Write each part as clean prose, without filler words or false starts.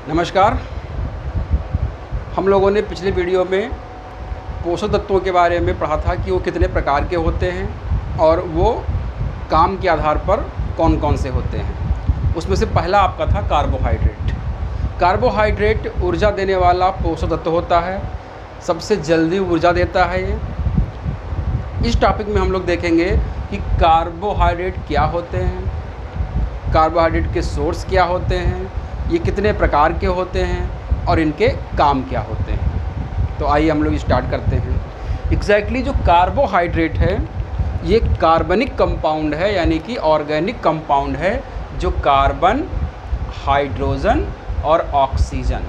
नमस्कार। हम लोगों ने पिछले वीडियो में पोषक तत्वों के बारे में पढ़ा था कि वो कितने प्रकार के होते हैं और वो काम के आधार पर कौन कौन से होते हैं। उसमें से पहला आपका था कार्बोहाइड्रेट। कार्बोहाइड्रेट ऊर्जा देने वाला पोषक तत्व होता है, सबसे जल्दी ऊर्जा देता है ये। इस टॉपिक में हम लोग देखेंगे कि कार्बोहाइड्रेट क्या होते हैं, कार्बोहाइड्रेट के सोर्स क्या होते हैं, ये कितने प्रकार के होते हैं और इनके काम क्या होते हैं। तो आइए हम लोग स्टार्ट करते हैं। एग्जैक्टली जो कार्बोहाइड्रेट है ये कार्बनिक कंपाउंड है, यानी कि ऑर्गेनिक कंपाउंड है जो कार्बन, हाइड्रोजन और ऑक्सीजन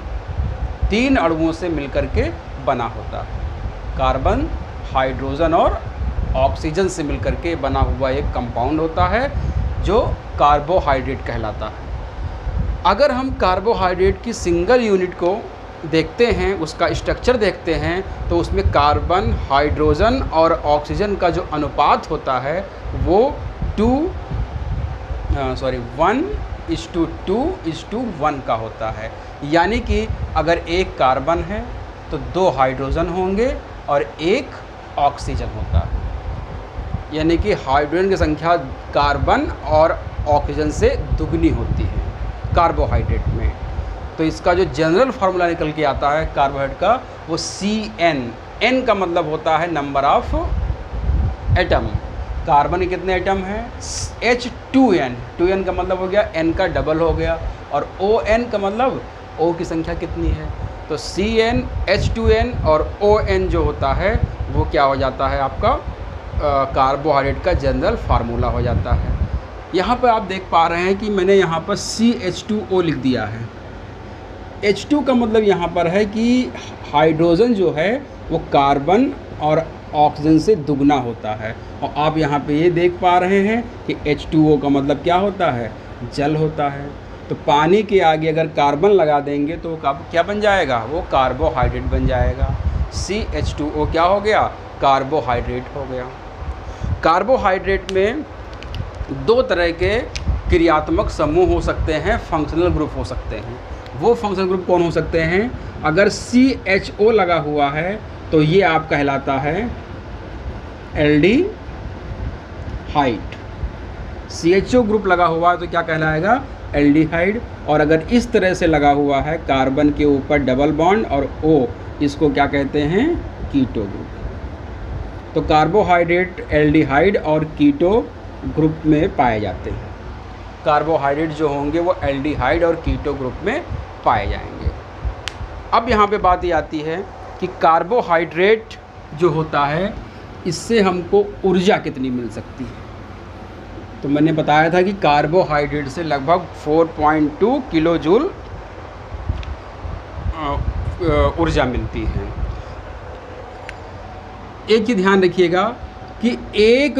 तीन अणुओं से मिलकर के बना होता है। कार्बन, हाइड्रोजन और ऑक्सीजन से मिलकर के बना हुआ एक कंपाउंड होता है जो कार्बोहाइड्रेट कहलाता है। अगर हम कार्बोहाइड्रेट की सिंगल यूनिट को देखते हैं, उसका स्ट्रक्चर देखते हैं, तो उसमें कार्बन, हाइड्रोजन और ऑक्सीजन का जो अनुपात होता है वो 1:2:1 का होता है। यानी कि अगर एक कार्बन है तो 2 हाइड्रोजन होंगे और 1 ऑक्सीजन होता है। यानी कि हाइड्रोजन की संख्या कार्बन और ऑक्सीजन से दुगनी होती है कार्बोहाइड्रेट में। तो इसका जो जनरल फार्मूला निकल के आता है कार्बोहाइड्रेट का, वो CN। N का मतलब होता है नंबर ऑफ एटम। कार्बन के कितने एटम हैं? H2N। 2N का मतलब हो गया N का डबल हो गया। और ON का मतलब O की संख्या कितनी है। तो CN, H2N और ON जो होता है वो क्या हो जाता है आपका कार्बोहाइड्रेट का जनरल फार्मूला हो जाता है। यहाँ पर आप देख पा रहे हैं कि मैंने यहाँ पर CH2O लिख दिया है। H2 का मतलब यहाँ पर है कि हाइड्रोजन जो है वो कार्बन और ऑक्सीजन से दुगना होता है। और आप यहाँ पे ये देख पा रहे हैं कि H2O का मतलब क्या होता है? जल होता है। तो पानी के आगे अगर कार्बन लगा देंगे तो वो क्या बन जाएगा? वो कार्बोहाइड्रेट बन जाएगा। CH2O क्या हो गया? कार्बोहाइड्रेट हो गया। कार्बोहाइड्रेट में 2 तरह के क्रियात्मक समूह हो सकते हैं, फंक्शनल ग्रुप हो सकते हैं। वो फंक्शनल ग्रुप कौन हो सकते हैं? अगर CHO लगा हुआ है तो ये आप कहलाता है एल्डिहाइड। CHO ग्रुप लगा हुआ है तो क्या कहलाएगा? एल्डिहाइड। और अगर इस तरह से लगा हुआ है कार्बन के ऊपर डबल बॉन्ड और O, इसको क्या कहते हैं? Keto group. तो कार्बोहाइड्रेट एल्डिहाइड और कीटो ग्रुप में पाए जाते हैं। कार्बोहाइड्रेट जो होंगे वो एल्डिहाइड और कीटो ग्रुप में पाए जाएंगे। अब यहाँ पे बात ये आती है कि कार्बोहाइड्रेट जो होता है इससे हमको ऊर्जा कितनी मिल सकती है। तो मैंने बताया था कि कार्बोहाइड्रेट से लगभग 4.2 किलो जूल ऊर्जा मिलती है। एक ही ध्यान रखिएगा कि एक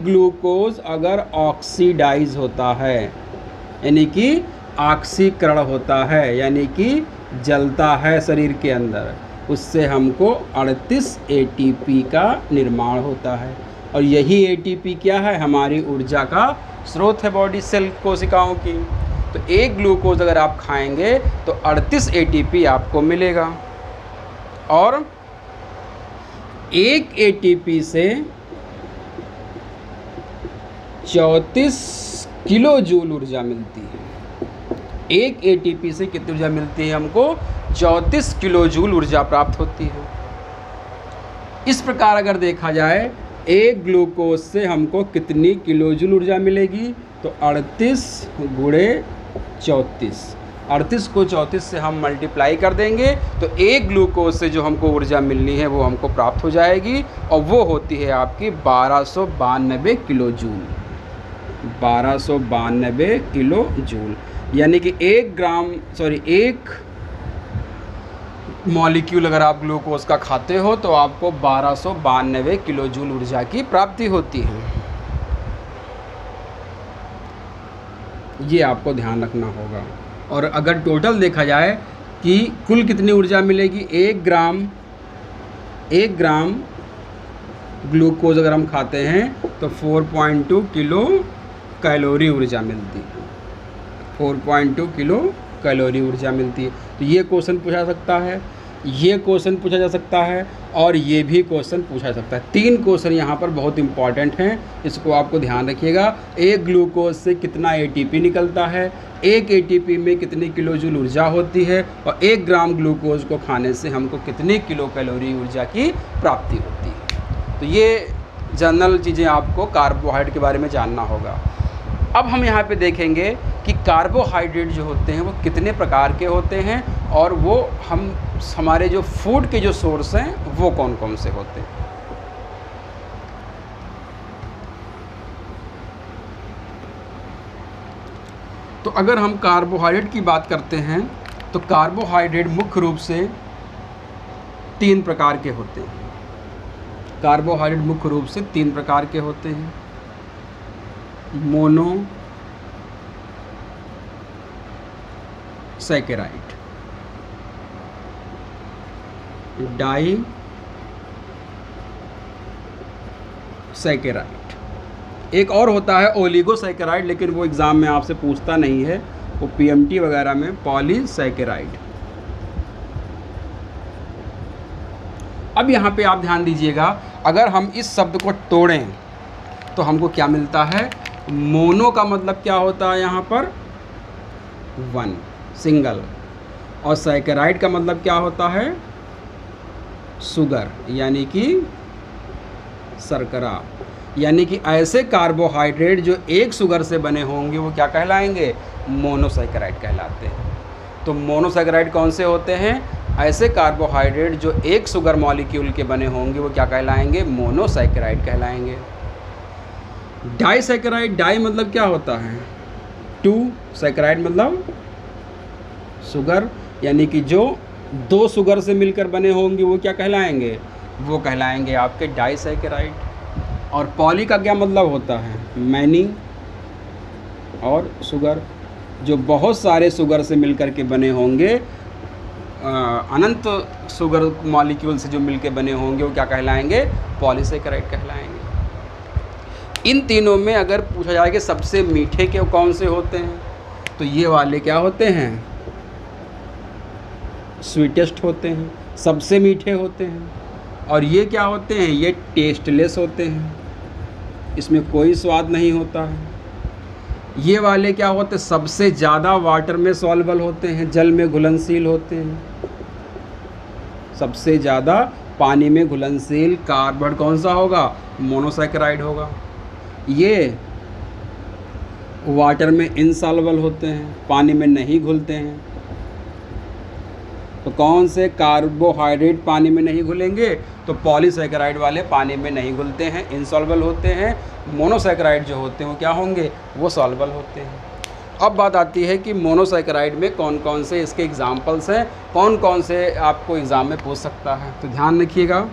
ग्लूकोज अगर ऑक्सीडाइज होता है, यानी कि ऑक्सीकरण होता है, यानी कि जलता है शरीर के अंदर, उससे हमको 38 ATP का निर्माण होता है। और यही ATP क्या है? हमारी ऊर्जा का स्रोत है बॉडी सेल कोशिकाओं की। तो एक ग्लूकोज अगर आप खाएंगे तो 38 ATP आपको मिलेगा। और एक ATP से 34 किलो जूल ऊर्जा मिलती है। एक ATP से कितनी ऊर्जा मिलती है हमको? 34 किलो जूल ऊर्जा प्राप्त होती है। इस प्रकार अगर देखा जाए एक ग्लूकोज से हमको कितनी किलो जूल ऊर्जा मिलेगी? तो 38 × 34। 38 को 34 से हम मल्टीप्लाई कर देंगे तो एक ग्लूकोज से जो हमको ऊर्जा मिलनी है वो हमको प्राप्त हो जाएगी। और वो होती है आपकी 1292 किलो जूल। 1292 kilo joule. यानी कि एक मॉलिक्यूल अगर आप ग्लूकोज का खाते हो तो आपको 1292 किलो जूल ऊर्जा की प्राप्ति होती है। ये आपको ध्यान रखना होगा। और अगर टोटल देखा जाए कि कुल कितनी ऊर्जा मिलेगी, 1 ग्राम ग्लूकोज अगर हम खाते हैं तो 4.2 किलो कैलोरी ऊर्जा मिलती है। 4.2 किलो कैलोरी ऊर्जा मिलती है। तो ये क्वेश्चन पूछा जा सकता है, ये क्वेश्चन पूछा जा सकता है और ये भी क्वेश्चन पूछा जा सकता है। 3 क्वेश्चन यहाँ पर बहुत इंपॉर्टेंट हैं, इसको आपको ध्यान रखिएगा। एक ग्लूकोज से कितना एटीपी निकलता है, एक एटीपी में कितनी किलो जूल ऊर्जा होती है, और 1 ग्राम ग्लूकोज को खाने से हमको कितनी किलो कैलोरी ऊर्जा की प्राप्ति होती है। तो ये जनरल चीज़ें आपको कार्बोहाइड्रेट के बारे में जानना होगा। अब हम यहाँ पे देखेंगे कि कार्बोहाइड्रेट जो होते हैं वो कितने प्रकार के होते हैं और वो हमारे जो फूड के जो सोर्स हैं वो कौन कौन से होते हैं। तो अगर हम कार्बोहाइड्रेट की बात करते हैं तो कार्बोहाइड्रेट मुख्य रूप से 3 प्रकार के होते हैं। कार्बोहाइड्रेट मुख्य रूप से 3 प्रकार के होते हैं। मोनो सैकेराइड, डाई सैकेराइड, एक और होता है ओलिगोसैकेराइड, लेकिन वो एग्ज़ाम में आपसे पूछता नहीं है, वो पीएमटी वगैरह में पॉलीसैकेराइड। अब यहाँ पे आप ध्यान दीजिएगा, अगर हम इस शब्द को तोड़ें तो हमको क्या मिलता है। मोनो का मतलब क्या होता है यहाँ पर 1 सिंगल, और सैकेराइड का मतलब क्या होता है शुगर यानी कि शर्करा। यानी कि ऐसे कार्बोहाइड्रेट जो एक शुगर से बने होंगे वो क्या कहलाएंगे, मोनोसैकेराइड कहलाते हैं। तो मोनोसैकेराइड कौन से होते हैं, ऐसे कार्बोहाइड्रेट जो एक शुगर मॉलिक्यूल के बने होंगे वो क्या कहलाएंगे, मोनोसैकेराइड कहलाएंगे। डाइसैकेराइड, डाई मतलब क्या होता है 2, सैकेराइड मतलब शुगर, यानी कि जो 2 शुगर से मिलकर बने होंगे वो क्या कहलाएंगे, वो कहलाएंगे आपके डाइसैकेराइड। और पॉली का क्या मतलब होता है, मैनी और शुगर, जो बहुत सारे शुगर से मिलकर के बने होंगे, अनंत शुगर मॉलिक्यूल से जो मिलकर बने होंगे वो क्या कहलाएंगे, पॉलीसैकेराइड कहलाएंगे। इन तीनों में अगर पूछा जाए कि सबसे मीठे के कौन से होते हैं, तो ये वाले क्या होते हैं, स्वीटेस्ट होते हैं, सबसे मीठे होते हैं। और ये क्या होते हैं, ये टेस्टलेस होते हैं, इसमें कोई स्वाद नहीं होता है। ये वाले क्या होते हैं, सबसे ज़्यादा वाटर में सॉल्युबल होते हैं, जल में घुलनशील होते हैं। सबसे ज़्यादा पानी में घुलनशील कार्बोहाइड्रेट कौन सा होगा, मोनोसैकेराइड होगा। ये वाटर में इनसॉल्युबल होते हैं, पानी में नहीं घुलते हैं। तो कौन से कार्बोहाइड्रेट पानी में नहीं घुलेंगे, तो पॉलीसैकेराइड वाले पानी में नहीं घुलते हैं, इनसॉल्युबल होते हैं। मोनोसैकेराइड जो होते हैं वो क्या होंगे, वो सॉल्युबल होते हैं। अब बात आती है कि मोनोसैकेराइड में कौन कौन से इसके एग्जाम्पल्स हैं, कौन कौन से आपको एग्ज़ाम में पूछ सकता है। तो ध्यान रखिएगा,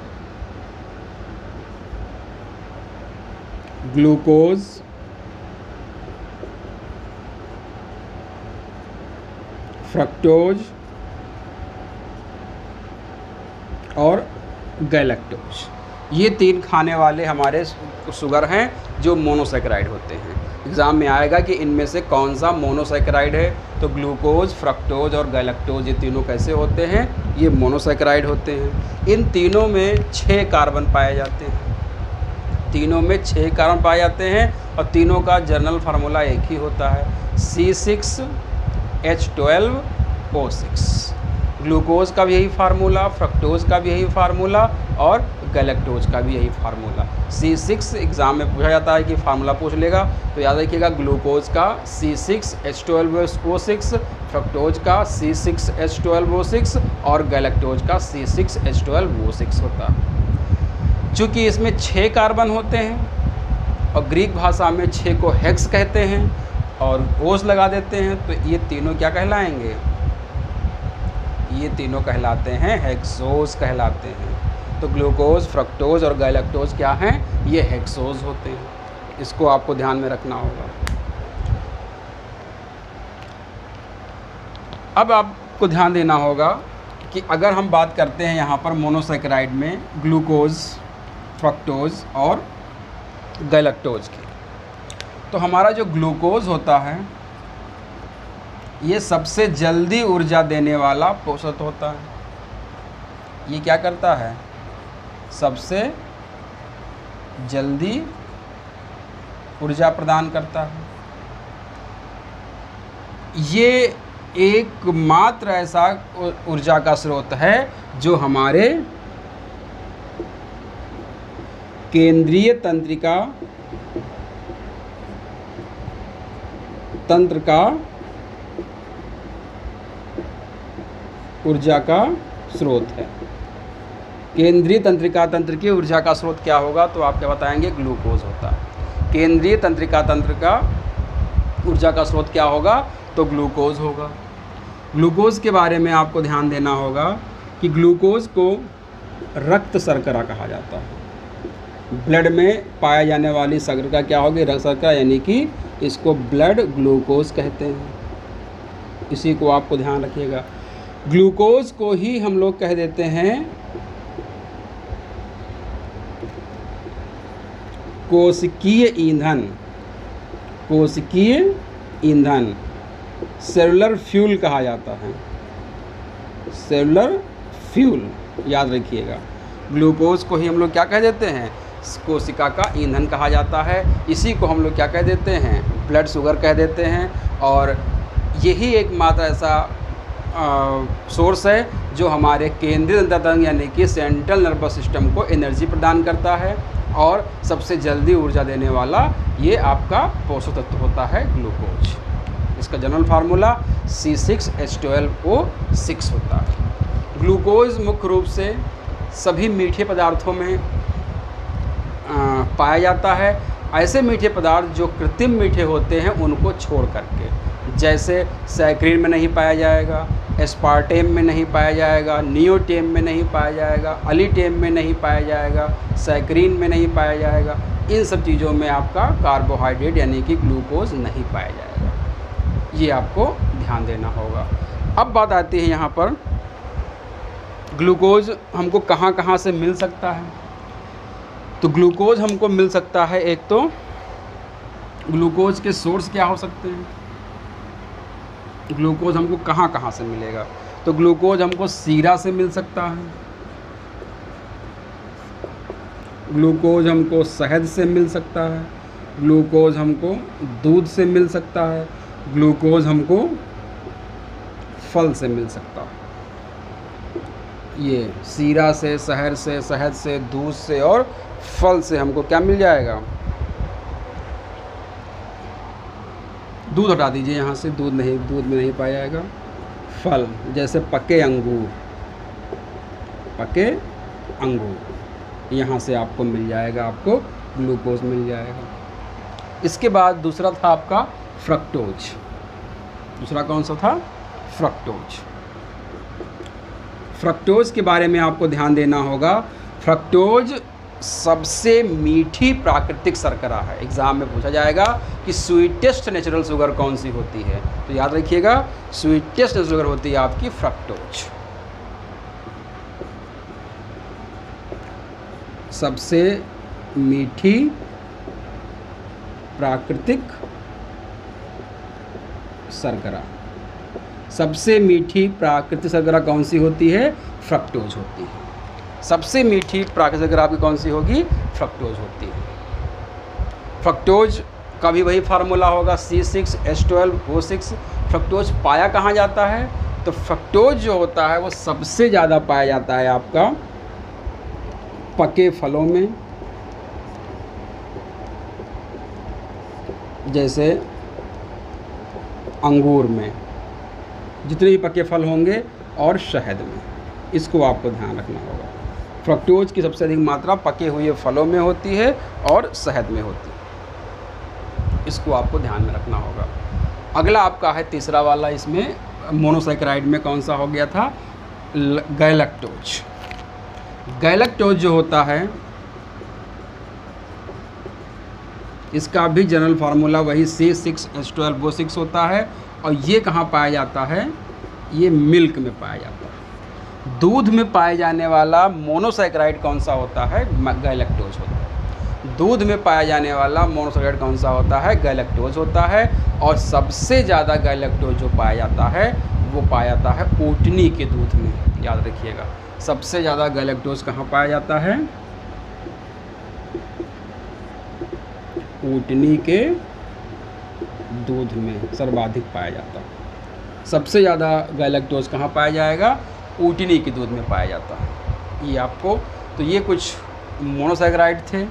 ग्लूकोज, फ्रक्टोज और गैलेक्टोज, ये 3 खाने वाले हमारे शुगर हैं जो मोनोसैकेराइड होते हैं। एग्ज़ाम में आएगा कि इनमें से कौन सा मोनोसैकेराइड है, तो ग्लूकोज, फ्रक्टोज और गैलेक्टोज ये तीनों कैसे होते हैं, ये मोनोसैकेराइड होते हैं। इन तीनों में 6 कार्बन पाए जाते हैं, तीनों में 6 कार्बन पाए जाते हैं, और तीनों का जनरल फार्मूला एक ही होता है, C6H12O6। ग्लूकोज का भी यही फार्मूला, फ्रक्टोज का भी यही फार्मूला और गैलेक्टोज का भी यही फार्मूला। C6 एग्ज़ाम में पूछा जाता है कि फार्मूला पूछ लेगा, तो याद रखिएगा ग्लूकोज का C6H12O6, फ्रक्टोज का C6H12O6 और गैलेक्टोज का C6H12O6 होता है। चूँकि इसमें 6 कार्बन होते हैं और ग्रीक भाषा में 6 को हेक्स कहते हैं और ओस लगा देते हैं, तो ये तीनों क्या कहलाएंगे, ये तीनों कहलाते हैं हेक्सोज कहलाते हैं। तो ग्लूकोज, फ्रक्टोज और गैलेक्टोज क्या हैं, ये हेक्सोज होते हैं। इसको आपको ध्यान में रखना होगा। अब आपको ध्यान देना होगा कि अगर हम बात करते हैं यहाँ पर मोनोसैकेराइड में ग्लूकोज, फ्रक्टोज और गैलेक्टोज की, तो हमारा जो ग्लूकोज होता है ये सबसे जल्दी ऊर्जा देने वाला पोषक तत्व होता है। ये क्या करता है? सबसे जल्दी ऊर्जा प्रदान करता है। ये एकमात्र ऐसा ऊर्जा का स्रोत है जो हमारे केंद्रीय तंत्र का ऊर्जा का स्रोत है। केंद्रीय तंत्रिका तंत्र की ऊर्जा का स्रोत क्या होगा? तो आप क्या बताएंगे? ग्लूकोज होता है। केंद्रीय तंत्रिका तंत्र का ऊर्जा का स्रोत क्या होगा? तो ग्लूकोज होगा। ग्लूकोज के बारे में आपको ध्यान देना होगा कि ग्लूकोज को रक्त शर्करा कहा जाता है। ब्लड में पाया जाने वाली शर्करा क्या होगी? रक्त शर्करा, यानी कि इसको ब्लड ग्लूकोज कहते हैं। इसी को आपको ध्यान रखिएगा। ग्लूकोज को ही हम लोग कह देते हैं कोशिकीय ईंधन। कोशिकीय ईंधन, सेलुलर फ्यूल कहा जाता है। सेलुलर फ्यूल याद रखिएगा। ग्लूकोज को ही हम लोग क्या कह देते हैं? कोशिका का ईंधन कहा जाता है। इसी को हम लोग क्या कह देते हैं? ब्लड शुगर कह देते हैं। और यही एकमात्र ऐसा सोर्स है जो हमारे केंद्रीय तंत्र यानी कि सेंट्रल नर्वस सिस्टम को एनर्जी प्रदान करता है और सबसे जल्दी ऊर्जा देने वाला ये आपका पोषक तत्व होता है ग्लूकोज। इसका जनरल फार्मूला C6H12O6 होता है। ग्लूकोज मुख्य रूप से सभी मीठे पदार्थों में पाया जाता है। ऐसे मीठे पदार्थ जो कृत्रिम मीठे होते हैं उनको छोड़ करके, जैसे सैकरीन में नहीं पाया जाएगा, एस्पार्टेम में नहीं पाया जाएगा, नियोटेम में नहीं पाया जाएगा, अलीटेम में नहीं पाया जाएगा, सैकरीन में नहीं पाया जाएगा। इन सब चीज़ों में आपका कार्बोहाइड्रेट यानी कि ग्लूकोज नहीं पाया जाएगा। ये आपको ध्यान देना होगा। अब बात आती है यहाँ पर ग्लूकोज हमको कहाँ कहाँ से मिल सकता है। तो ग्लूकोज हमको मिल सकता है, एक तो ग्लूकोज के सोर्स क्या हो सकते हैं, ग्लूकोज हमको कहाँ कहाँ से मिलेगा। तो ग्लूकोज हमको सीरा से मिल सकता है, ग्लूकोज हमको शहद से मिल सकता है, ग्लूकोज हमको दूध से मिल सकता है, ग्लूकोज हमको फल से मिल सकता है। ये सीरा से, शहद से, दूध से और फल से हमको क्या मिल जाएगा? दूध हटा दीजिए यहाँ से, दूध में नहीं पाया जाएगा। फल जैसे पके अंगूर यहाँ से आपको मिल जाएगा, आपको ग्लूकोज मिल जाएगा। इसके बाद दूसरा था आपका फ्रक्टोज। दूसरा कौन सा था? फ्रक्टोज। फ्रक्टोज के बारे में आपको ध्यान देना होगा। फ्रक्टोज सबसे मीठी प्राकृतिक शर्करा है। एग्ज़ाम में पूछा जाएगा कि स्वीटेस्ट नेचुरल शुगर कौन सी होती है, तो याद रखिएगा स्वीटेस्ट शुगर होती है आपकी फ्रक्टोज। सबसे मीठी प्राकृतिक शर्करा, सबसे मीठी प्राकृतिक शर्करा कौन सी होती है? फ्रक्टोज होती है। सबसे मीठी प्राकृतिक शर्करा आपकी कौन सी होगी? फ्रक्टोज होती है। फ्रक्टोज का भी वही फार्मूला होगा C6H12O6। फ्रक्टोज पाया कहाँ जाता है? तो फ्रक्टोज जो होता है वो सबसे ज़्यादा पाया जाता है आपका पके फलों में, जैसे अंगूर में, जितने भी पके फल होंगे, और शहद में। इसको आपको ध्यान रखना होगा। फ्रक्टोज की सबसे अधिक मात्रा पके हुए फलों में होती है और शहद में होती है। इसको आपको ध्यान में रखना होगा। अगला आपका है तीसरा वाला, इसमें मोनोसैकेराइड में कौन सा हो गया था? गैलेक्टोज। गैलेक्टोज जो होता है इसका भी जनरल फार्मूला वही C6H12O6 होता है। और ये कहाँ पाया जाता है? ये मिल्क में पाया जाता है। दूध में पाए जाने वाला मोनोसैकेराइड कौन सा होता है? गैलेक्टोज होता है। दूध में पाया जाने वाला मोनोसैकेराइड कौन सा होता है? गैलेक्टोज होता है। और सबसे ज़्यादा गैलेक्टोज जो पाया जाता है वो पाया जाता है ऊँटनी के दूध में। याद रखिएगा, सबसे ज़्यादा गैलेक्टोज कहाँ पाया जाता है? ऊँटनी के दूध में सर्वाधिक पाया जाता है। सबसे ज़्यादा गैलेक्टोज कहाँ पाया जाएगा? ऊँटनी के दूध में पाया जाता है। ये आपको, तो ये कुछ मोनोसैकेराइड थे।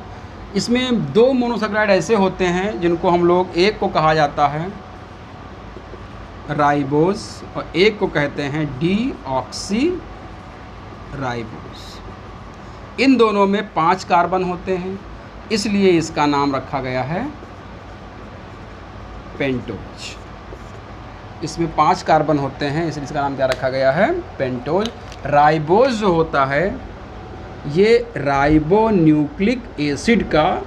इसमें दो मोनोसैकेराइड ऐसे होते हैं जिनको हम लोग, एक को कहा जाता है राइबोज और एक को कहते हैं डीऑक्सी राइबोज। इन दोनों में 5 कार्बन होते हैं, इसलिए इसका नाम रखा गया है पेंटोज। इसमें 5 कार्बन होते हैं, इसलिए इसका नाम क्या रखा गया है? पेंटोज। राइबोज जो होता है ये राइबोन्यूक्लिक एसिड का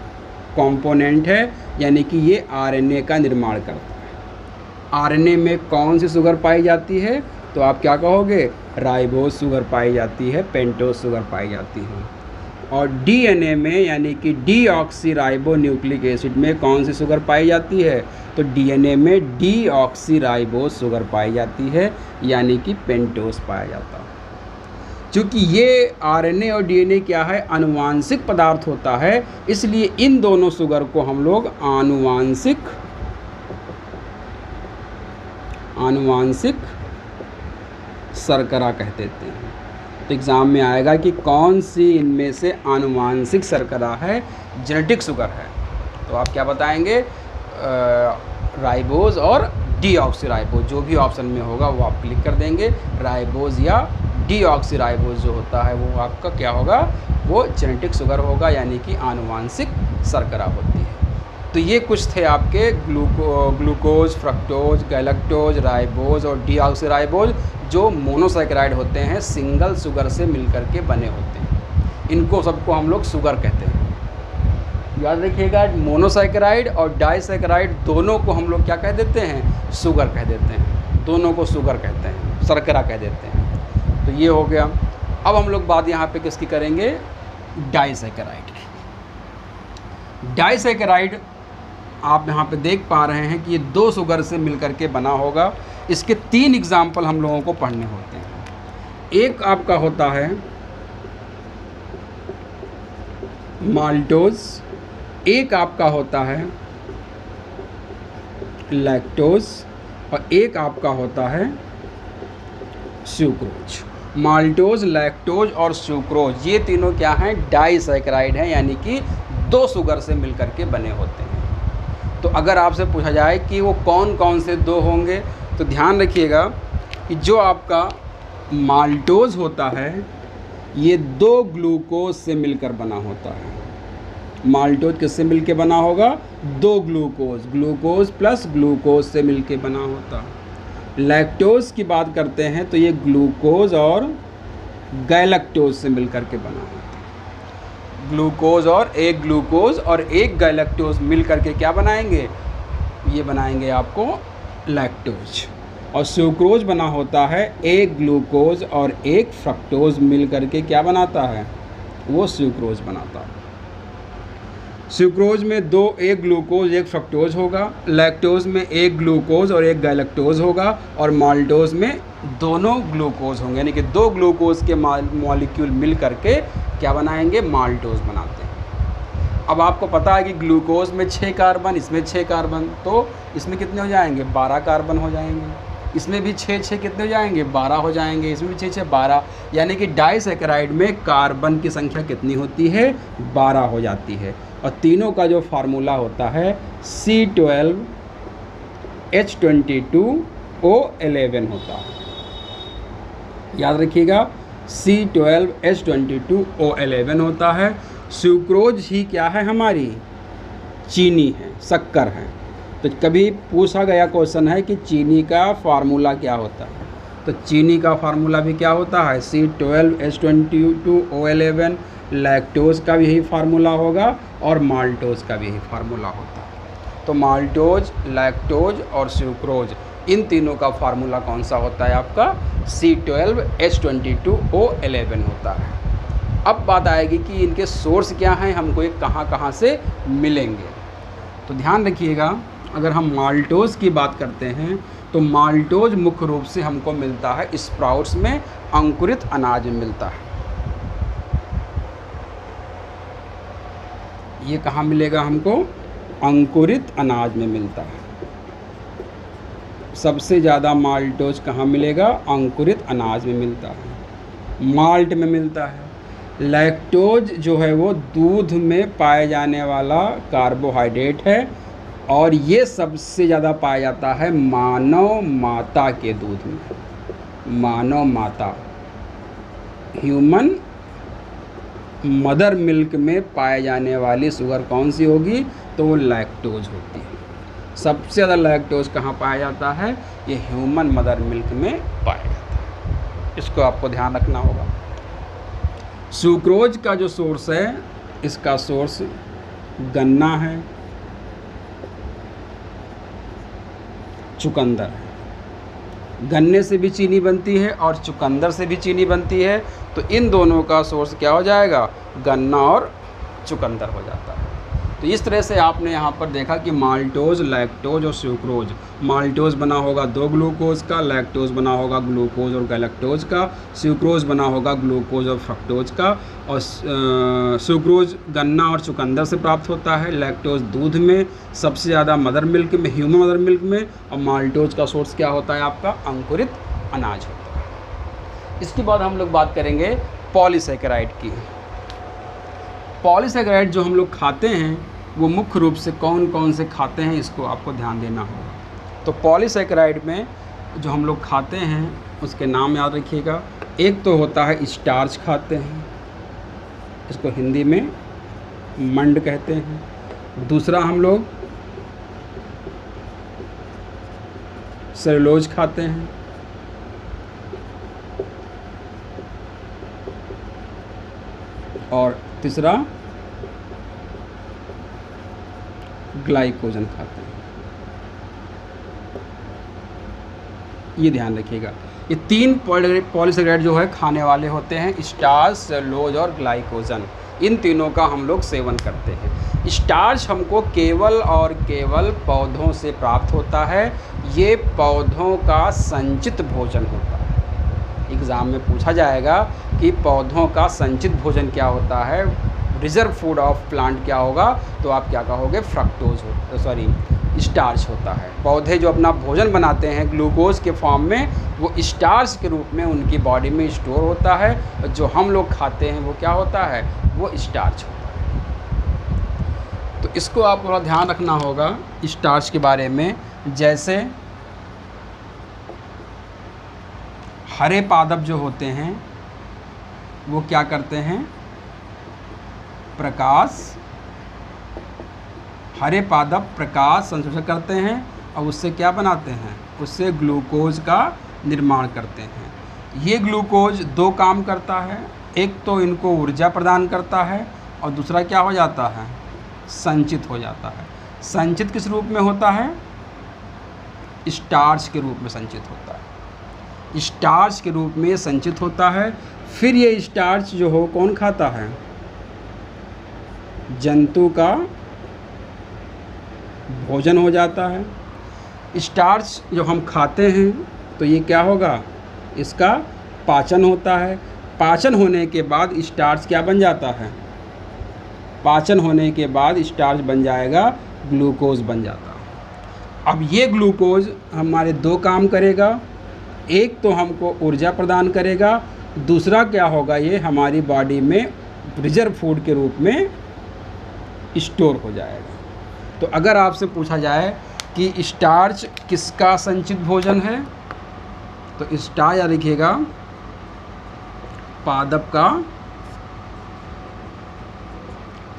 कंपोनेंट है, यानी कि ये आरएनए का निर्माण करता है। आरएनए में कौन सी शुगर पाई जाती है? तो आप क्या कहोगे? राइबोज शुगर पाई जाती है, पेंटोज शुगर पाई जाती है। और डीएनए में यानी कि डीऑक्सी राइबोन्यूक्लिक एसिड में कौन सी शुगर पाई जाती है? तो डीएनए में डीऑक्सी राइबोज शुगर पाई जाती है, यानी कि पेंटोज पाया जाता है। क्योंकि ये आरएनए और डीएनए क्या है? आनुवांशिक पदार्थ होता है, इसलिए इन दोनों शुगर को हम लोग आनुवांशिक शर्करा कह देते हैं। तो एग्ज़ाम में आएगा कि कौन सी इनमें से आनुवांशिक शर्करा है, जेनेटिक शुगर है। तो आप क्या बताएंगे? राइबोज और डीऑक्सी राइबोज, जो भी ऑप्शन में होगा वो आप क्लिक कर देंगे। राइबोज या डीऑक्सी राइबोज जो होता है वो आपका क्या होगा? वो जेनेटिक शुगर होगा, यानी कि आनुवांशिक शर्करा होती है। तो ये कुछ थे आपके ग्लूकोज, फ्रक्टोज, गैलेक्टोज, राइबोज और डीऑक्सी राइबोज, जो मोनोसैकेराइड होते हैं, सिंगल शुगर से मिलकर के बने होते हैं। इनको सबको हम लोग शुगर कहते हैं। याद रखिएगा, मोनोसैकेराइड और डाइसैकेराइड दोनों को हम लोग क्या कह देते हैं? शुगर कह देते हैं। दोनों को शुगर कहते हैं, शर्करा कह देते हैं। तो ये हो गया। अब हम लोग बात यहाँ पे किसकी करेंगे? डाइसैकेराइड की। डाइसैकेराइड आप यहाँ पे देख पा रहे हैं कि ये 2 शुगर से मिलकर के बना होगा। इसके 3 एग्जाम्पल हम लोगों को पढ़ने होते हैं। एक आपका होता है माल्टोज, एक आपका होता है लैक्टोज और एक आपका होता है सुक्रोज। माल्टोज, लैक्टोज और सुक्रोज, ये तीनों क्या हैं? डाइसैकेराइड हैं, यानी कि 2 शुगर से मिलकर के बने होते हैं। तो अगर आपसे पूछा जाए कि वो कौन कौन से 2 होंगे, तो ध्यान रखिएगा कि जो आपका माल्टोज होता है ये 2 ग्लूकोज से मिलकर बना होता है। माल्टोज किससे मिलकर बना होगा? 2 ग्लूकोज, ग्लूकोज प्लस ग्लूकोज से मिलकर बना होता है। लैक्टोज की बात करते हैं तो ये ग्लूकोज और गैलेक्टोज से मिलकर के बना होता है। ग्लूकोज और एक गैलेक्टोज मिलकर के क्या बनाएंगे? ये बनाएंगे आपको लैक्टोज। और सुक्रोज बना होता है एक ग्लूकोज और एक फ्रक्टोज मिलकर के क्या बनाता है? वो सुक्रोज बनाता है। सुक्रोज में एक ग्लूकोज एक फ्रक्टोज होगा, लैक्टोज में एक ग्लूकोज और एक गैलेक्टोज होगा, और माल्टोज में दोनों ग्लूकोज होंगे, यानी कि 2 ग्लूकोज के मॉलिक्यूल मिल करके क्या बनाएंगे? माल्टोज बनाते हैं। अब आपको पता है कि ग्लूकोज में 6 कार्बन, इसमें 6 कार्बन, तो इसमें कितने हो जाएंगे? 12 कार्बन हो जाएंगे। इसमें भी 6 कितने हो जाएंगे? 12 हो जाएंगे। इसमें भी 6 12, यानी कि डाइसैकेराइड में कार्बन की संख्या कितनी होती है? 12 हो जाती है। और तीनों का जो फार्मूला होता है C12H22O11 होता है। याद रखिएगा, C12H22O11 होता है। सुक्रोज ही क्या है? हमारी चीनी है, शक्कर है। तो कभी पूछा गया क्वेश्चन है कि चीनी का फार्मूला क्या होता है, तो चीनी का फार्मूला भी क्या होता है? C12H22O11। लैक्टोज का भी यही फार्मूला होगा और माल्टोज का भी यही फार्मूला होता है। तो माल्टोज, लैक्टोज और सुक्रोज, इन तीनों का फार्मूला कौन सा होता है? आपका C12H22O11 होता है। अब बात आएगी कि इनके सोर्स क्या हैं, हमको ये कहाँ कहाँ से मिलेंगे। तो ध्यान रखिएगा, अगर हम माल्टोज़ की बात करते हैं तो माल्टोज़ मुख्य रूप से हमको मिलता है स्प्राउट्स में, अंकुरित अनाज में मिलता है। ये कहाँ मिलेगा हमको? अंकुरित अनाज में मिलता है। सबसे ज़्यादा माल्टोज कहाँ मिलेगा? अंकुरित अनाज में मिलता है, माल्ट में मिलता है। लैक्टोज जो है वो दूध में पाए जाने वाला कार्बोहाइड्रेट है और ये सबसे ज़्यादा पाया जाता है मानव माता के दूध में। मानव माता, ह्यूमन मदर मिल्क में पाए जाने वाली शुगर कौन सी होगी? तो वो लैक्टोज होती है। सबसे ज़्यादा लैक्टोज कहाँ पाया जाता है? ये ह्यूमन मदर मिल्क में पाया जाता है। इसको आपको ध्यान रखना होगा। सुक्रोज का जो सोर्स है, इसका सोर्स गन्ना है, चुकंदर है। गन्ने से भी चीनी बनती है और चुकंदर से भी चीनी बनती है, तो इन दोनों का सोर्स क्या हो जाएगा? गन्ना और चुकंदर हो जाता है। तो इस तरह से आपने यहाँ पर देखा कि माल्टोज, लैक्टोज और सुक्रोज। माल्टोज बना होगा 2 ग्लूकोज का, लैक्टोज बना होगा ग्लूकोज और गैलेक्टोज का, सुक्रोज बना होगा ग्लूकोज और फ्रक्टोज का। और सुक्रोज गन्ना और चुकंदर से प्राप्त होता है, लैक्टोज दूध में, सबसे ज़्यादा मदर मिल्क में, ह्यूमन मदर मिल्क में, और माल्टोज का सोर्स क्या होता है आपका? अंकुरित अनाज होता है। इसके बाद हम लोग बात करेंगे पॉलीसैकेराइड की। पॉलीसैकेराइड जो हम लोग खाते हैं वो मुख्य रूप से कौन कौन से खाते हैं, इसको आपको ध्यान देना होगा। तो पॉलीसैकेराइड में जो हम लोग खाते हैं उसके नाम याद रखिएगा। एक तो होता है स्टार्च खाते हैं, इसको हिंदी में मंड कहते हैं। दूसरा हम लोग सेलुलोज खाते हैं। और तीसरा ग्लाइकोजन खाते हैं। ये ध्यान रखिएगा, ये 3 पॉलीसैकेराइड जो है खाने वाले होते हैं, स्टार्च, सेलुलोज और ग्लाइकोजन। इन तीनों का हम लोग सेवन करते हैं। स्टार्च हमको केवल और केवल पौधों से प्राप्त होता है। ये पौधों का संचित भोजन होता है। एग्ज़ाम में पूछा जाएगा कि पौधों का संचित भोजन क्या होता है, रिजर्व फूड ऑफ प्लांट क्या होगा, तो आप क्या कहोगे? स्टार्च होता है। पौधे जो अपना भोजन बनाते हैं ग्लूकोज के फॉर्म में, वो स्टार्च के रूप में उनकी बॉडी में स्टोर होता है। और जो हम लोग खाते हैं वो क्या होता है? वो स्टार्च होता है। तो इसको आप थोड़ा ध्यान रखना होगा स्टार्च के बारे में। जैसे हरे पादप जो होते हैं वो क्या करते हैं? हरे पादप प्रकाश संश्लेषण करते हैं और उससे क्या बनाते हैं? उससे ग्लूकोज का निर्माण करते हैं। ये ग्लूकोज 2 काम करता है। एक तो इनको ऊर्जा प्रदान करता है और दूसरा क्या हो जाता है? संचित हो जाता है। संचित किस रूप में होता है? स्टार्च के रूप में संचित होता है। स्टार्च के रूप में संचित होता है। फिर ये स्टार्च जो हो कौन खाता है? जंतु का भोजन हो जाता है। स्टार्च जो हम खाते हैं तो ये क्या होगा? इसका पाचन होता है। पाचन होने के बाद स्टार्च क्या बन जाता है? पाचन होने के बाद स्टार्च बन जाएगा, ग्लूकोज बन जाता है। अब ये ग्लूकोज हमारे 2 काम करेगा। एक तो हमको ऊर्जा प्रदान करेगा, दूसरा क्या होगा? ये हमारी बॉडी में रिजर्व फूड के रूप में स्टोर हो जाएगा। तो अगर आपसे पूछा जाए कि स्टार्च किसका संचित भोजन है, तो स्टार्च याद रखिएगा पादप का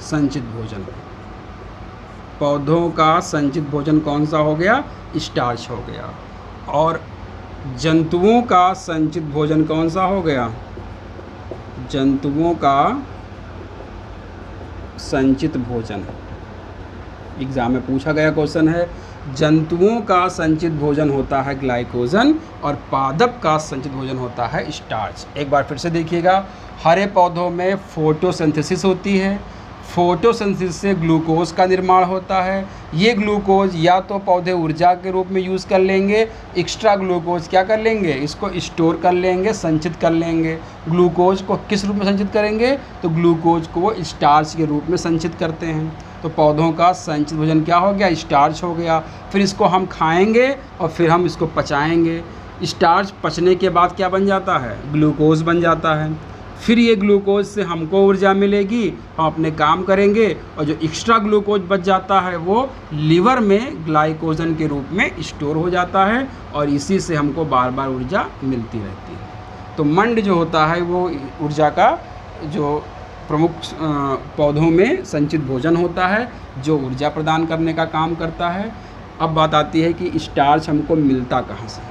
संचित भोजन। पौधों का संचित भोजन कौन सा हो गया? स्टार्च हो गया। और जंतुओं का संचित भोजन कौन सा हो गया? जंतुओं का संचित भोजन। एग्ज़ाम में पूछा गया क्वेश्चन है जंतुओं का संचित भोजन होता है ग्लाइकोजन और पादप का संचित भोजन होता है स्टार्च। एक बार फिर से देखिएगा, हरे पौधों में फोटोसिंथेसिस होती है, फोटोसिंथेसिस से ग्लूकोज का निर्माण होता है। ये ग्लूकोज या तो पौधे ऊर्जा के रूप में यूज़ कर लेंगे, एक्स्ट्रा ग्लूकोज क्या कर लेंगे, इसको स्टोर कर लेंगे, संचित कर लेंगे। ग्लूकोज को किस रूप में संचित करेंगे, तो ग्लूकोज को वो स्टार्च के रूप में संचित करते हैं। तो पौधों का संचित भोजन क्या हो गया, स्टार्च हो गया। फिर इसको हम खाएंगे और फिर हम इसको पचाएंगे। स्टार्च पचने के बाद क्या बन जाता है, ग्लूकोज बन जाता है। फिर ये ग्लूकोज से हमको ऊर्जा मिलेगी, हम अपने काम करेंगे और जो एक्स्ट्रा ग्लूकोज बच जाता है वो लीवर में ग्लाइकोजन के रूप में स्टोर हो जाता है और इसी से हमको बार बार ऊर्जा मिलती रहती है। तो मंड जो होता है वो ऊर्जा का जो प्रमुख पौधों में संचित भोजन होता है जो ऊर्जा प्रदान करने का काम करता है। अब बात आती है कि स्टार्च हमको मिलता कहाँ से।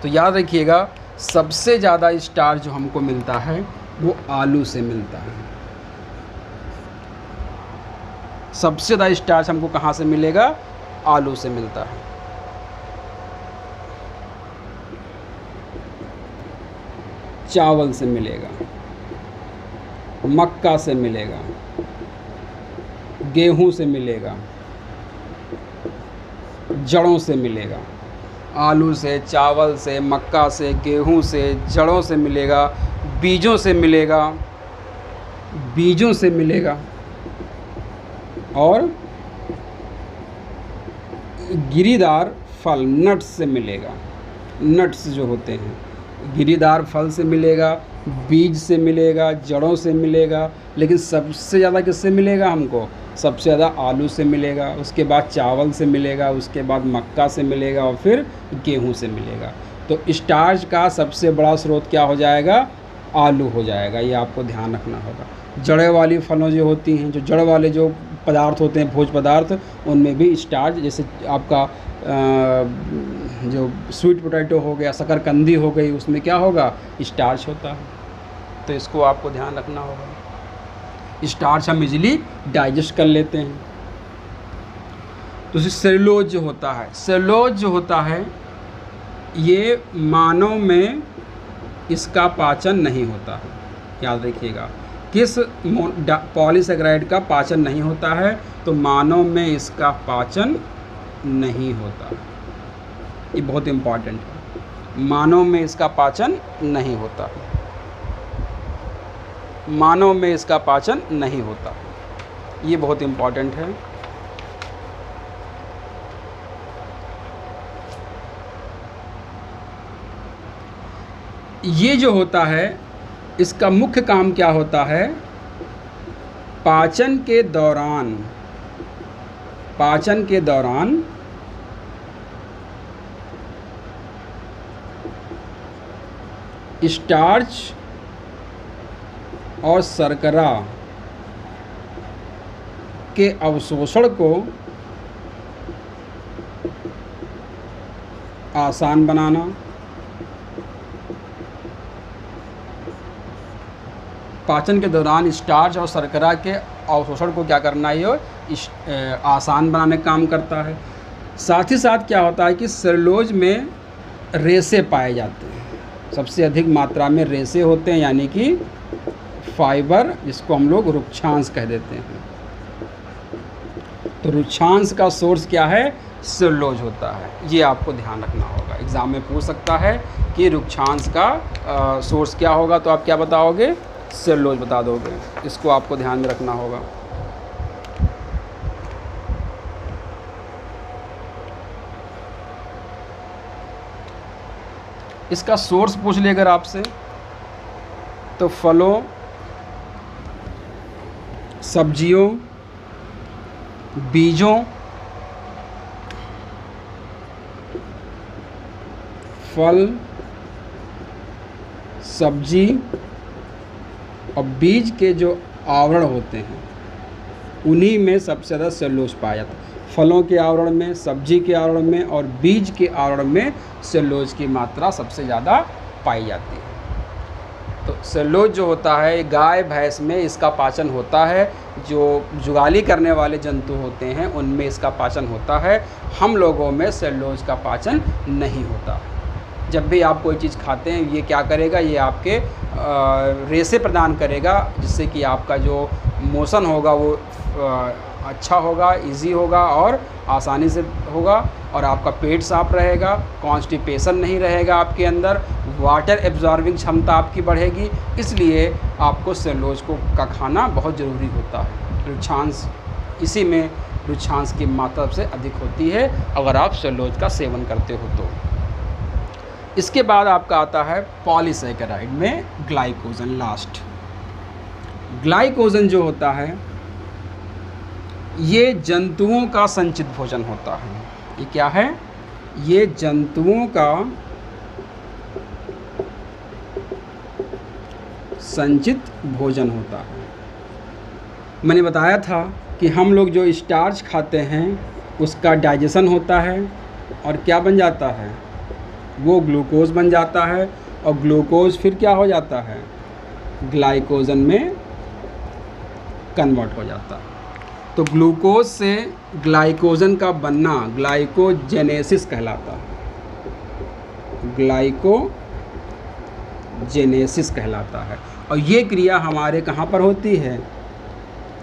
तो याद रखिएगा, सबसे ज़्यादा स्टार्च जो हमको मिलता है वो आलू से मिलता है। सबसे ज़्यादा स्टार्च हमको कहाँ से मिलेगा, आलू से मिलता है। चावल से मिलेगा, मक्का से मिलेगा, गेहूं से मिलेगा, जड़ों से मिलेगा। आलू से, चावल से, मक्का से, गेहूं से, जड़ों से मिलेगा, बीजों से मिलेगा, बीजों से मिलेगा और गिरीदार फल नट्स से मिलेगा। नट्स जो होते हैं गिरीदार फल से मिलेगा, बीज से मिलेगा, जड़ों से मिलेगा। लेकिन सबसे ज़्यादा किससे मिलेगा हमको, सबसे ज़्यादा आलू से मिलेगा, उसके बाद चावल से मिलेगा, उसके बाद मक्का से मिलेगा और फिर गेहूं से मिलेगा। तो स्टार्च का सबसे बड़ा स्रोत क्या हो जाएगा, आलू हो जाएगा। ये आपको ध्यान रखना होगा। जड़े वाली फलों जो होती हैं, जो जड़ वाले जो पदार्थ होते हैं, भोज्य पदार्थ, उनमें भी स्टार्च, जैसे आपका जो स्वीट पोटैटो हो गया, शकरकंदी हो गई, उसमें क्या होगा, स्टार्च होता है। तो इसको आपको ध्यान रखना होगा। स्टार्च हम इजीली डाइजेस्ट कर लेते हैं। तो सेलुलोज जो होता है, सेलुलोज जो होता है ये मानव में इसका पाचन नहीं होता है। याद रखिएगा, किस पॉलीसेकेराइड का पाचन नहीं होता है, तो मानव में इसका पाचन नहीं होता। ये बहुत इम्पॉर्टेंट है। मानव में इसका पाचन नहीं होता, मानव में इसका पाचन नहीं होता। ये बहुत इम्पॉर्टेंट है। ये जो होता है इसका मुख्य काम क्या होता है, पाचन के दौरान स्टार्च और शर्करा के अवशोषण को आसान बनाना, पाचन के दौरान स्टार्च और शर्करा के अवशोषण को क्या करना है, ये आसान बनाने का काम करता है। साथ ही साथ क्या होता है कि सेलुलोज में रेशे पाए जाते हैं, सबसे अधिक मात्रा में रेशे होते हैं, यानी कि फाइबर, जिसको हम लोग रुक्षांश कह देते हैं। तो रुक्षांश का सोर्स क्या है, सेलुलोज होता है। ये आपको ध्यान रखना होगा। एग्ज़ाम में पूछ सकता है कि रुक्षांश का सोर्स क्या होगा, तो आप क्या बताओगे, सेलुलोज बता दोगे। इसको आपको ध्यान में रखना होगा। इसका सोर्स पूछ ले अगर आपसे, तो फलों, सब्जियों, बीजों, फल, सब्जी और बीज के जो आवरण होते हैं उन्हीं में सबसे ज़्यादा सेलुलोज पाया जाता है। फलों के आवरण में, सब्जी के आवरण में और बीज के आवरण में सेलुलोज की मात्रा सबसे ज़्यादा पाई जाती है। तो सेलुलोज जो होता है गाय भैंस में इसका पाचन होता है, जो जुगाली करने वाले जंतु होते हैं उनमें इसका पाचन होता है। हम लोगों में सेलुलोज का पाचन नहीं होता। जब भी आप कोई चीज़ खाते हैं ये क्या करेगा, ये आपके रेशे प्रदान करेगा, जिससे कि आपका जो मोशन होगा वो अच्छा होगा, इजी होगा और आसानी से होगा, और आपका पेट साफ रहेगा, कॉन्स्टिपेशन नहीं रहेगा आपके अंदर, वाटर एब्जॉर्बिंग क्षमता आपकी बढ़ेगी। इसलिए आपको सेलुलोज का खाना बहुत ज़रूरी होता है। रुक्षांश इसी में रुक्षांश की मात्रा से अधिक होती है अगर आप सेलुलोज का सेवन करते हो तो। इसके बाद आपका आता है पॉलीसैकेराइड में ग्लाइकोजन। लास्ट ग्लाइकोजन जो होता है ये जंतुओं का संचित भोजन होता है। ये क्या है? ये जंतुओं का संचित भोजन होता है। मैंने बताया था कि हम लोग जो स्टार्च खाते हैं उसका डाइजेशन होता है और क्या बन जाता है, वो ग्लूकोज बन जाता है, और ग्लूकोज फिर क्या हो जाता है, ग्लाइकोजन में कन्वर्ट हो जाता है। तो ग्लूकोज से ग्लाइकोजन का बनना ग्लाइकोजेनेसिस कहलाता है, ग्लाइकोजेनेसिस कहलाता है। और ये क्रिया हमारे कहाँ पर होती है,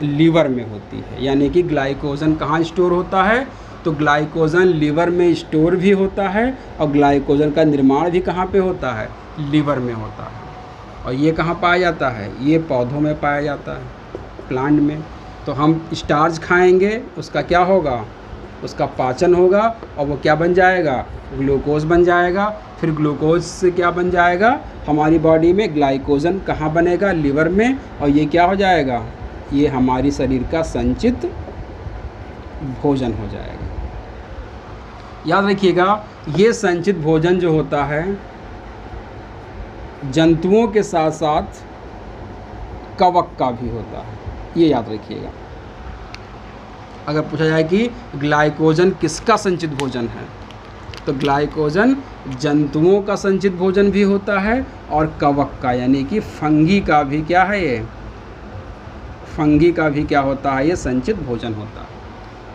लीवर में होती है। यानी कि ग्लाइकोजन कहाँ स्टोर होता है, तो ग्लाइकोजन लीवर में स्टोर भी होता है, और ग्लाइकोजन का निर्माण भी कहाँ पे होता है, लीवर में होता है। और ये कहाँ पाया जाता है, ये पौधों में पाया जाता है, प्लांट में। तो हम स्टार्च खाएंगे, उसका क्या होगा, उसका पाचन होगा, और वो क्या बन जाएगा, ग्लूकोज बन जाएगा। फिर ग्लूकोज से क्या बन जाएगा, हमारी बॉडी में ग्लाइकोजन कहाँ बनेगा, लीवर में, और ये क्या हो जाएगा, ये हमारी शरीर का संचित भोजन हो जाएगा। याद रखिएगा, ये संचित भोजन जो होता है जंतुओं के साथ साथ कवक का भी होता है, ये याद रखिएगा। अगर पूछा जाए कि ग्लाइकोजन किसका संचित भोजन है, तो ग्लाइकोजन जंतुओं का संचित भोजन भी होता है, और कवक का यानी कि फंगी का भी क्या है, ये फंगी का भी क्या होता है, ये संचित भोजन होता है।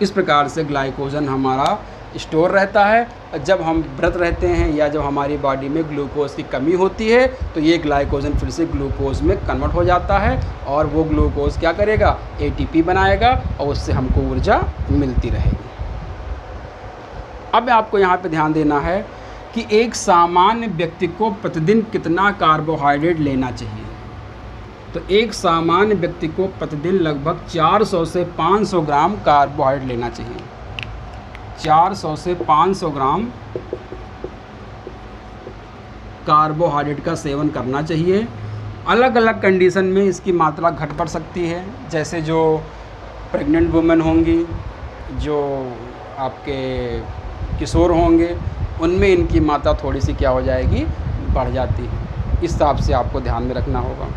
इस प्रकार से ग्लाइकोजन हमारा स्टोर रहता है। जब हम व्रत रहते हैं या जब हमारी बॉडी में ग्लूकोज की कमी होती है तो ये ग्लाइकोजन फिर से ग्लूकोज में कन्वर्ट हो जाता है, और वो ग्लूकोज क्या करेगा, एटीपी बनाएगा, और उससे हमको ऊर्जा मिलती रहेगी। अब आपको यहाँ पे ध्यान देना है कि एक सामान्य व्यक्ति को प्रतिदिन कितना कार्बोहाइड्रेट लेना चाहिए। तो एक सामान्य व्यक्ति को प्रतिदिन लगभग 400 से 500 ग्राम कार्बोहाइड्रेट लेना चाहिए। 400 से 500 ग्राम कार्बोहाइड्रेट का सेवन करना चाहिए। अलग अलग कंडीशन में इसकी मात्रा घट बढ़ सकती है, जैसे जो प्रेग्नेंट वुमेन होंगी, जो आपके किशोर होंगे, उनमें इनकी मात्रा थोड़ी सी क्या हो जाएगी, बढ़ जाती है। इस हिसाब से आपको ध्यान में रखना होगा।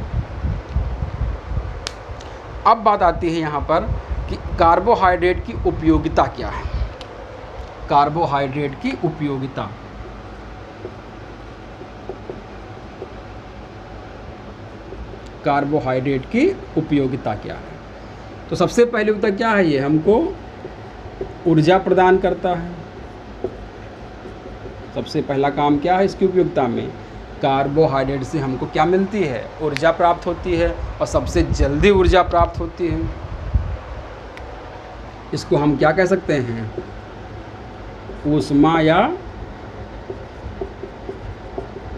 अब बात आती है यहाँ पर कि कार्बोहाइड्रेट की उपयोगिता क्या है। कार्बोहाइड्रेट की उपयोगिता, कार्बोहाइड्रेट की उपयोगिता क्या है? तो सबसे पहली उपयोगिता क्या है, ये हमको ऊर्जा प्रदान करता है। सबसे पहला काम क्या है इसकी उपयोगिता में, कार्बोहाइड्रेट से हमको क्या मिलती है, ऊर्जा प्राप्त होती है, और सबसे जल्दी ऊर्जा प्राप्त होती है। इसको हम क्या कह सकते हैं, ऊष्मा या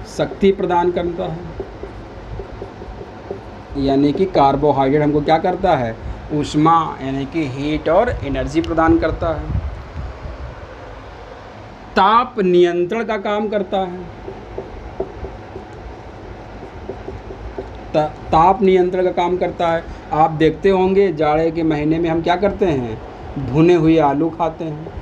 शक्ति प्रदान करता है। यानी कि कार्बोहाइड्रेट हमको क्या करता है, ऊष्मा यानी कि हीट और एनर्जी प्रदान करता है। ताप नियंत्रण का काम करता है। ताप नियंत्रण का काम करता है। आप देखते होंगे जाड़े के महीने में हम क्या करते हैं, भुने हुए आलू खाते हैं।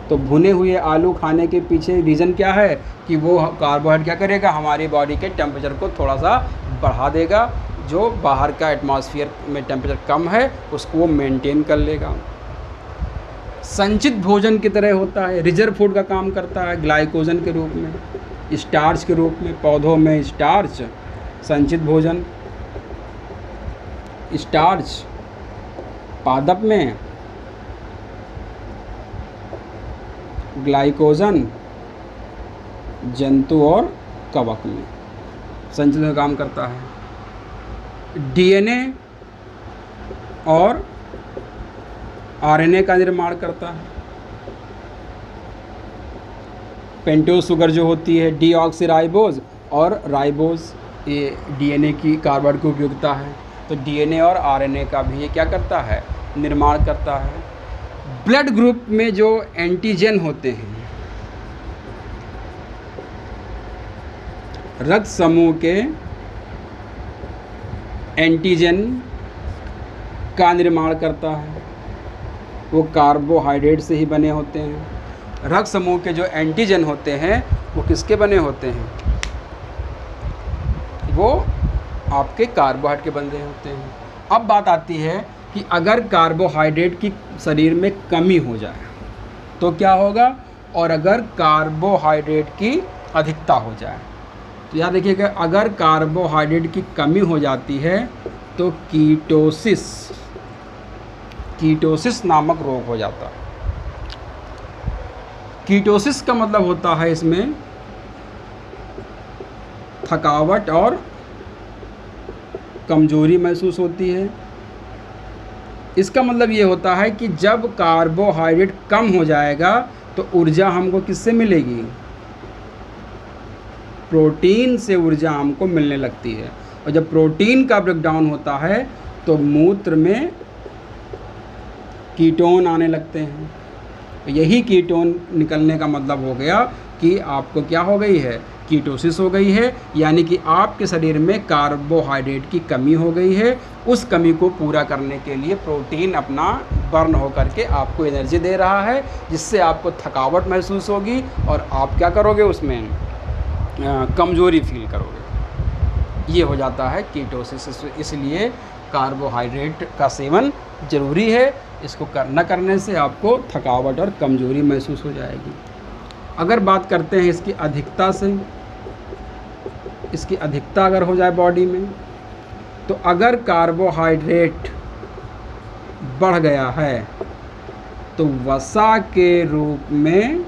तो भुने हुए आलू खाने के पीछे रीज़न क्या है कि वो कार्बोहाइड्रेट क्या करेगा, हमारी बॉडी के टेम्परेचर को थोड़ा सा बढ़ा देगा। जो बाहर का एटमॉस्फेयर में टेम्परेचर कम है उसको वो मेंटेन कर लेगा। संचित भोजन की तरह होता है, रिजर्व फूड का काम करता है ग्लाइकोजन के रूप में। स्टार्च के रूप में, पौधों में स्टार्च संचित भोजन, स्टार्च पादप में ग्लाइकोजन जंतु और कवक में संचित का काम करता है। डीएनए और आरएनए का निर्माण करता है। पेंटोज शुगर जो होती है, डीऑक्सीराइबोज और राइबोज, ये डीएनए की कार्बन की उपयोगिता है। तो डीएनए और आरएनए का भी ये क्या करता है, निर्माण करता है। ब्लड ग्रुप में जो एंटीजन होते हैं, रक्त समूह के एंटीजन का निर्माण करता है। वो कार्बोहाइड्रेट से ही बने होते हैं। रक्त समूह के जो एंटीजन होते हैं वो किसके बने होते हैं, वो आपके कार्बोहाइड्रेट के बने होते हैं। अब बात आती है कि अगर कार्बोहाइड्रेट की शरीर में कमी हो जाए तो क्या होगा, और अगर कार्बोहाइड्रेट की अधिकता हो जाए तो याद रखिएगा, अगर कार्बोहाइड्रेट की कमी हो जाती है तो कीटोसिस नामक रोग हो जाता है। कीटोसिस का मतलब होता है इसमें थकावट और कमजोरी महसूस होती है। इसका मतलब ये होता है कि जब कार्बोहाइड्रेट कम हो जाएगा तो ऊर्जा हमको किससे मिलेगी, प्रोटीन से ऊर्जा हमको मिलने लगती है। और जब प्रोटीन का ब्रेकडाउन होता है तो मूत्र में कीटोन आने लगते हैं। तो यही कीटोन निकलने का मतलब हो गया कि आपको क्या हो गई है, कीटोसिस हो गई है, यानी कि आपके शरीर में कार्बोहाइड्रेट की कमी हो गई है। उस कमी को पूरा करने के लिए प्रोटीन अपना बर्न होकर के आपको एनर्जी दे रहा है, जिससे आपको थकावट महसूस होगी और आप क्या करोगे, उसमें कमज़ोरी फील करोगे। ये हो जाता है कीटोसिस। इसलिए कार्बोहाइड्रेट का सेवन ज़रूरी है। इसको न करने से आपको थकावट और कमज़ोरी महसूस हो जाएगी। अगर बात करते हैं इसकी अधिकता से, इसकी अधिकता अगर हो जाए बॉडी में, तो अगर कार्बोहाइड्रेट बढ़ गया है तो वसा के रूप में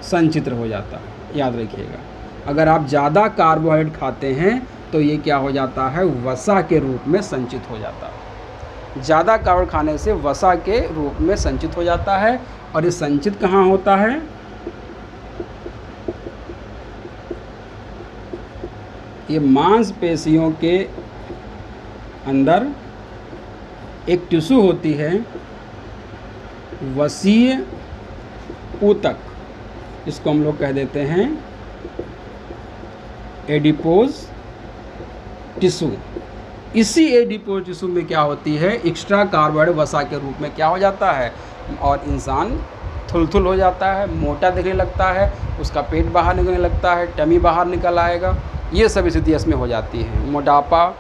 संचित हो जाता है। याद रखिएगा, अगर आप ज़्यादा कार्बोहाइड्रेट खाते हैं तो ये क्या हो जाता है, वसा के रूप में संचित हो जाता है। ज़्यादा कार्बोहाइड्रेट खाने से वसा के रूप में संचित हो जाता है। और ये संचित कहाँ होता है, ये मांसपेशियों के अंदर एक टिश्यू होती है, वसीय ऊतक, इसको हम लोग कह देते हैं एडिपोज टिश्यू। इसी एडिपोज टिश्यू में क्या होती है, एक्स्ट्रा कार्बोहाइड्रेट वसा के रूप में क्या हो जाता है, और इंसान थुलथुल हो जाता है, मोटा दिखने लगता है, उसका पेट बाहर निकलने लगता है, टमी बाहर निकल आएगा। ये सब स्थिति इसमें हो जाती है। मोटापा,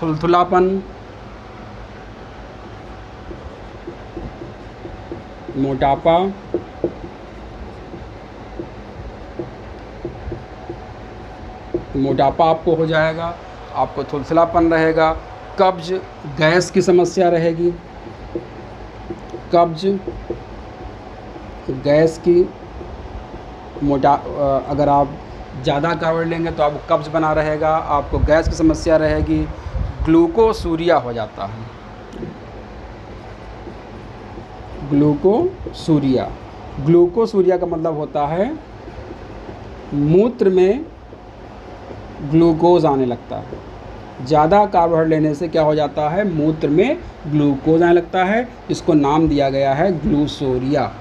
थुलथुलापन, मोटापा, मोटापा आपको हो जाएगा, आपको थुलथुलापन रहेगा, कब्ज, गैस की समस्या रहेगी, कब्ज, गैस की, अगर आप ज़्यादा कार्बोहाइड्रेट लेंगे तो आपको कब्ज बना रहेगा, आपको गैस की समस्या रहेगी। ग्लूकोसूरिया हो जाता है, ग्लूकोसूरिया। ग्लूकोसूरिया का मतलब होता है मूत्र में ग्लूकोज आने लगता है। ज़्यादा कार्बोहाइड्रेट लेने से क्या हो जाता है, मूत्र में ग्लूकोज आने लगता है। इसको नाम दिया गया है ग्लूकोसूरिया।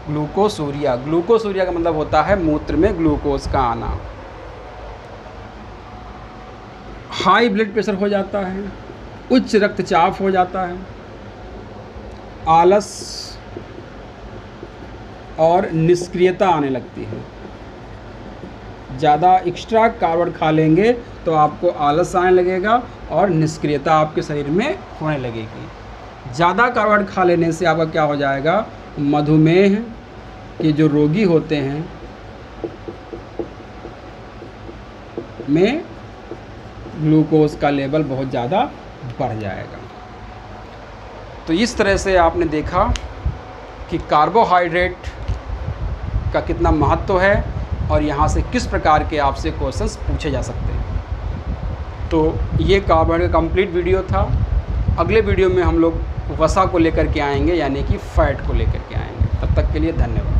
ग्लूकोसूरिया, ग्लूकोसूरिया का मतलब होता है मूत्र में ग्लूकोज का आना। हाई ब्लड प्रेशर हो जाता है, उच्च रक्तचाप हो जाता है, आलस और निष्क्रियता आने लगती है। ज़्यादा एक्स्ट्रा कार्बोहाइड्रेट खा लेंगे तो आपको आलस आने लगेगा और निष्क्रियता आपके शरीर में होने लगेगी। ज़्यादा कार्बोहाइड्रेट खा लेने से आपका क्या हो जाएगा, मधुमेह के जो रोगी होते हैं में ग्लूकोज का लेवल बहुत ज़्यादा बढ़ जाएगा। तो इस तरह से आपने देखा कि कार्बोहाइड्रेट का कितना महत्व है और यहाँ से किस प्रकार के आपसे क्वेश्चंस पूछे जा सकते हैं। तो ये कार्बोहाइड्रेट का कंप्लीट वीडियो था। अगले वीडियो में हम लोग वसा को लेकर के आएंगे, यानी कि फैट को लेकर के आएंगे। तब तक के लिए धन्यवाद।